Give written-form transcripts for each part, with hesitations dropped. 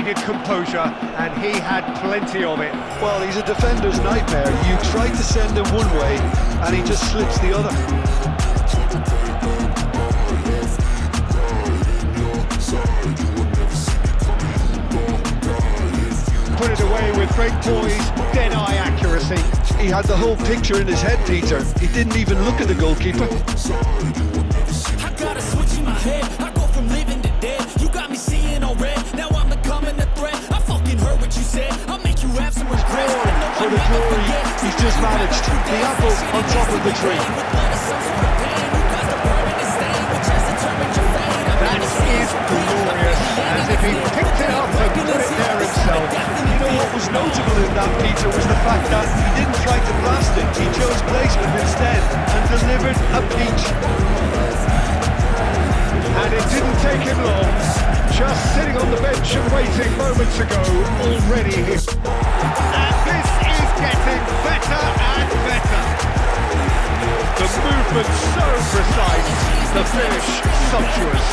needed composure, and he had plenty of it. Well, he's a defender's nightmare. You try to send him one way, and he just slips the other. Put it away with great poise, dead-eye accuracy. He had the whole picture in his head, Peter. He didn't even look at the goalkeeper. I got a switch in my head. I go from living to dead. You got me seeing all red. Now I'm becoming a threat. I fucking heard what you said. I'll make you have some regrets. For the glory, he's just managed. The apple on top of the tree. That is glorious, as if he picked it up and put it there himself. You know what was notable in that, Peter, was the fact that he didn't try to blast it. He chose placement instead and delivered a peach. And it didn't take him long. Just sitting on the bench and waiting moments ago, already hit. And this is getting better and better. The movement so precise, the finish sumptuous.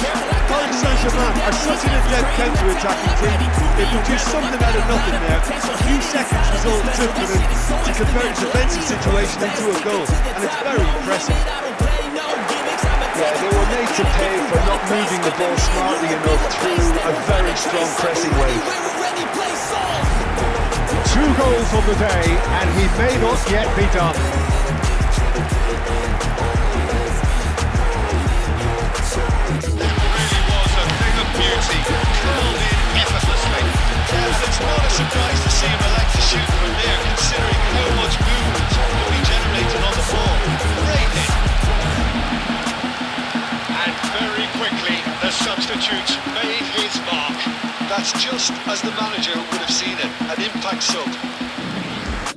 Paris Saint-Germain are such an adept counter-attacking team. They produced something out of nothing there. A few seconds was all it took for them to convert a defensive situation into a goal, and it's very impressive. Yeah, they were made to pay for not moving the ball smartly enough through a very strong pressing wave. 2 goals on the day, and he may not yet be done. Beauty, curled in effortlessly. And it's not a surprise to see him elect to shoot from there, considering how much movement will be generated on the ball. Great hit. And very quickly, the substitute made his mark. That's just as the manager would have seen it, an impact sub.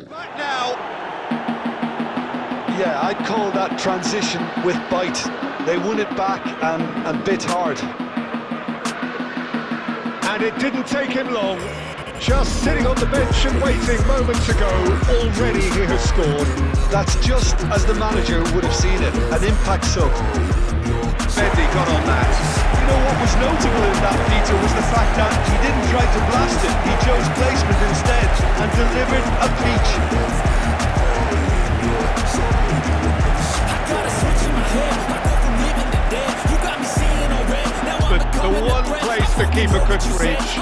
But now, yeah, I'd call that transition with bite. They won it back and bit hard. and it didn't take him long. Just sitting on the bench and waiting moments ago, already he has scored. That's just as the manager would have seen it, an impact sub. Mendy got on that. You know what was notable in that, Peter, was the fact that he didn't try to blast it. He chose placement instead and delivered a peach. But the one place the keeper couldn't reach.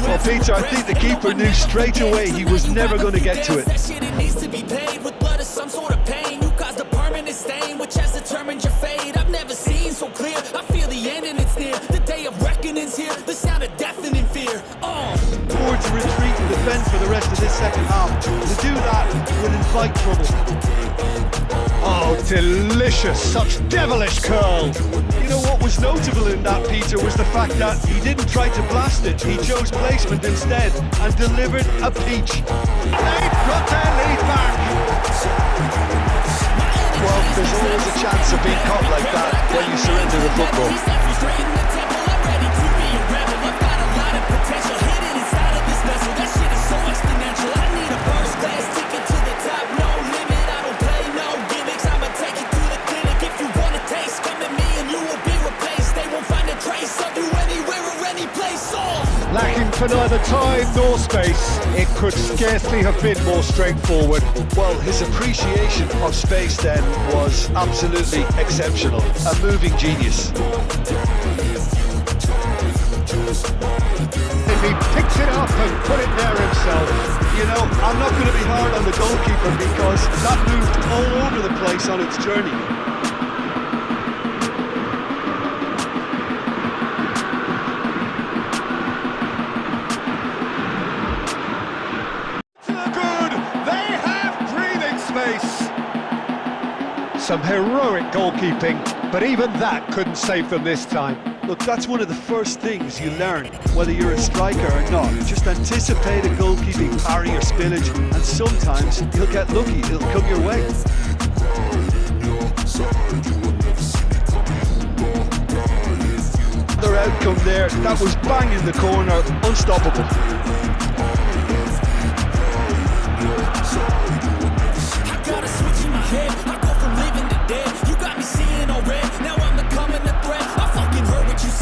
Well, Peter, I think the keeper knew straight away he was never going to get to it. That shit, it needs to be paid with blood or some sort of pain. You caused a permanent stain, which has determined your fate. I've never seen so clear. I feel the end and it's near. The day of reckoning's here. The sound of deafening fear. Forward to retreat and defend for the rest of this second half. To do that will invite trouble. Oh, delicious, such devilish curl. You know what was notable in that, Peter, was the fact that he didn't try to blast it. He chose placement instead and delivered a peach. They've got their lead back. Well, there's always a chance of being caught like that when you surrender the football. Lacking for neither time nor space, it could scarcely have been more straightforward. Well, his appreciation of space then was absolutely exceptional. A moving genius. And he picked it up and put it there himself. You know, I'm not going to be hard on the goalkeeper because that moved all over the place on its journey. Some heroic goalkeeping, but even that couldn't save them this time. Look, that's one of the first things you learn, whether you're a striker or not. Just anticipate a goalkeeping parry or spillage, and sometimes you'll get lucky, it'll come your way. Their outcome there, that was bang in the corner, unstoppable.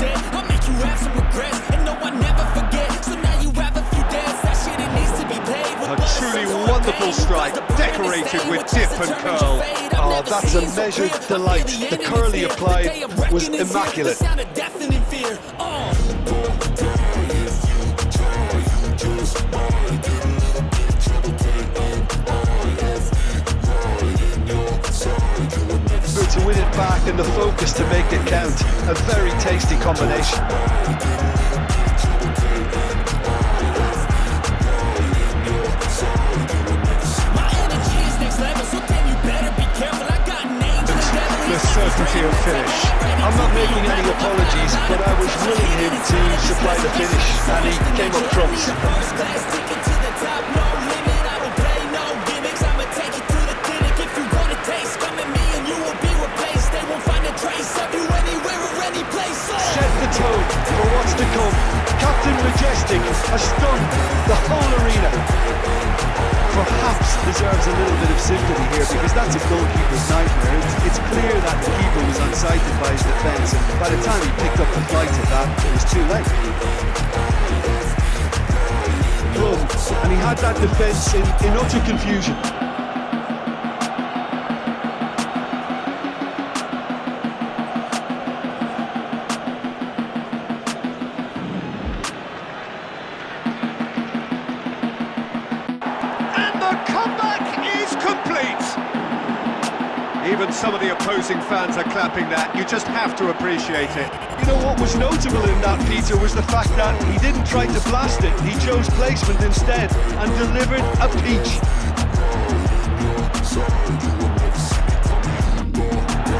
I'll make you have some regrets, and no, I never forget. So now you out truly wonderful strike, decorated with dip and curl. Oh, that's a measured delight. The curl he applied was immaculate. To win it back and the focus to make it count. A very tasty combination. The certainty of finish. I'm not making any apologies, but I was willing him to supply the finish, and he came up trumps. Set the tone for what's to come. Captain Majestic has stunned the whole arena. Perhaps deserves a little bit of sympathy here, because that's a goalkeeper's nightmare. It's clear that the keeper was unsighted by his defence, and by the time he picked up the flight of that, it was too late. Boom. And he had that defence in utter confusion. Even some of the opposing fans are clapping that. You just have to appreciate it. You know what was notable in that, Peter, was the fact that he didn't try to blast it. He chose placement instead and delivered a peach.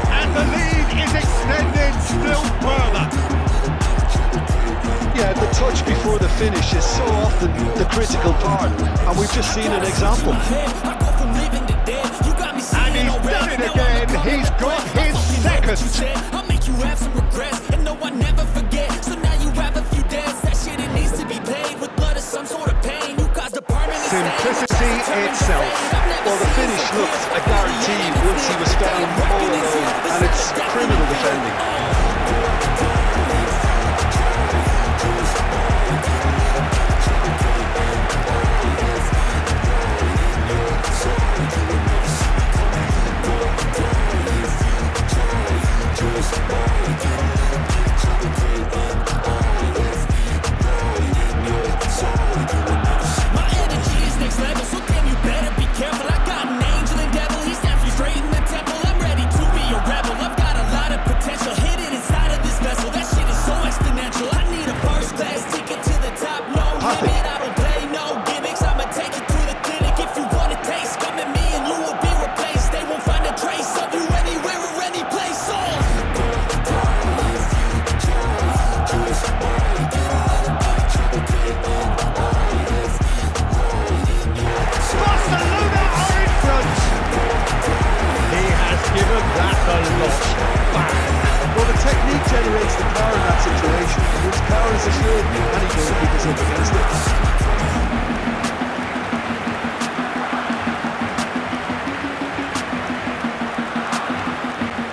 And the lead is extended still further. Yeah, the touch before the finish is so often the critical part, and we've just seen an example. And he's done it again. He's got his second. I'll make you have some regrets, and no, I never forget. So now you have a few debts. That shit, it needs to be paid with blood or some sort of pain. You caused a permanent simplicity itself. Well, the finish looked a guarantee once he was found all alone, and it's criminal defending. Well, the technique generates the power in that situation, and once power is assured, any goalkeeper's up against it.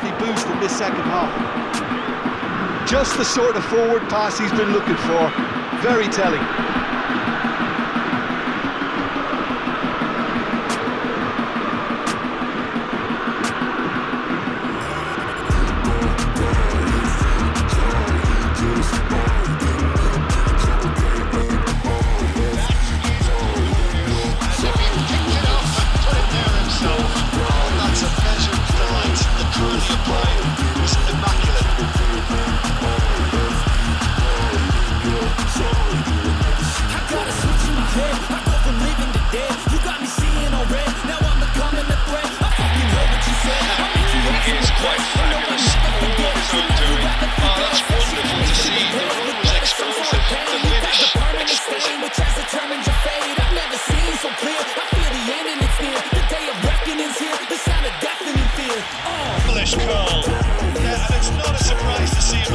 He boosted this second half. Just the sort of forward pass he's been looking for. Very telling. Curl. Yeah, and it's not a surprise to see him